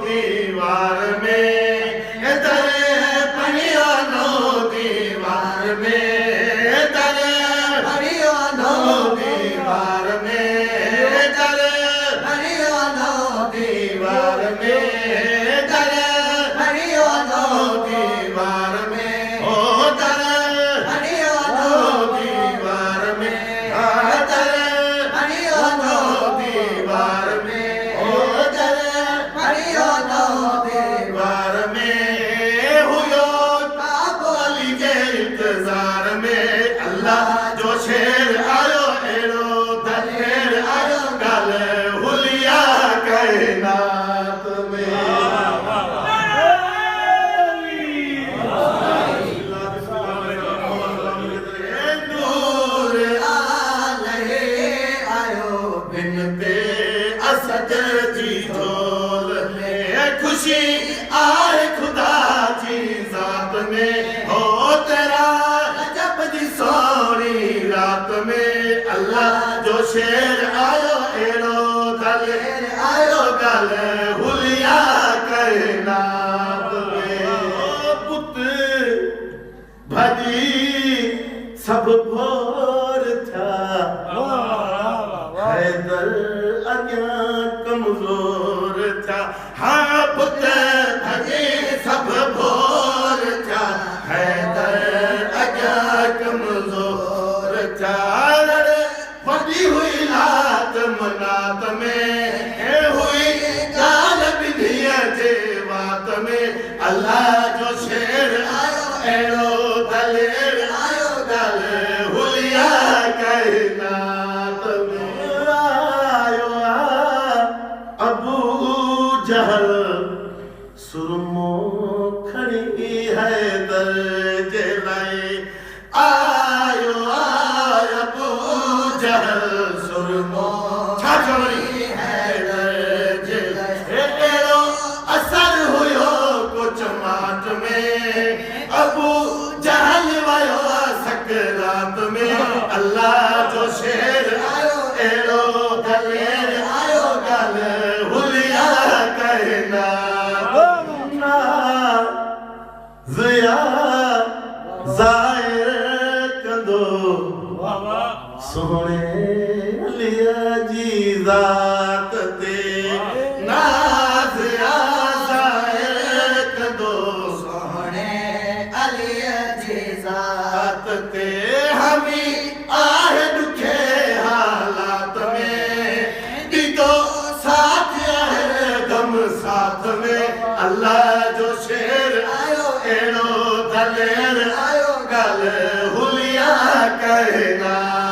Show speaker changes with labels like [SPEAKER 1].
[SPEAKER 1] दीवार में दर पढ़ियो नो दीवार में दर पढ़ियो नो दीवार में दर पढ़ियो नो दीवार में दर पढ़ियो नो दीवार में ओ दर पढ़ियो नो दीवार में दर पढ़ियो नो दीवार में ओ दर पढ़ियो नो दीवार में हुयो काबुली के इंतजार में अल्लाह जो शेर आयो एड़ो दलेर आयो गल हुलिया कायनात में नूर आलहे आयो बिनते असद जी झोल में खुशी आए खुदा जी जात में हो तेरा जब जी सोनी रात में अल्लाह जो शेर आयो एड़ो दलेर आयो गल हुलिया कायनात में ओ पुत भजी सब भोर था हैदर अज्ञा कमजोर था हाँ पुत भजी सब भोर था हैदर अज्ञा कमजोर था फटी हुई लात मनात में हुई गाल विधिया जे बात में अल्लाह जो शेर आयो एड़ो दलेर आयो गल हुलिया कायनात में आयो अबू जहल सुरमो खड़ी है दर जलाई आयो अबू जहल सुरमो छाछड़ी है दर जलाई एड़ो असर हुयो कुछ माट में अबू जहल वायो सकरात में अल्लाह जो शेर आयो एड़ो दलेर आयो गल हुलिया कायनात ज़िया ज़ाहिर कंदो सोहणे अलिया जी ज़ात ते नाज़िया ज़ाहिर कंदो सोहणे अलिया जी ज़ात ते हमी आहे दुखे हालात में दीदो साथ आहे गम साथ में अल्लाह जो शेर आयो एड़ो दलेर आयो गल हुलिया कायनात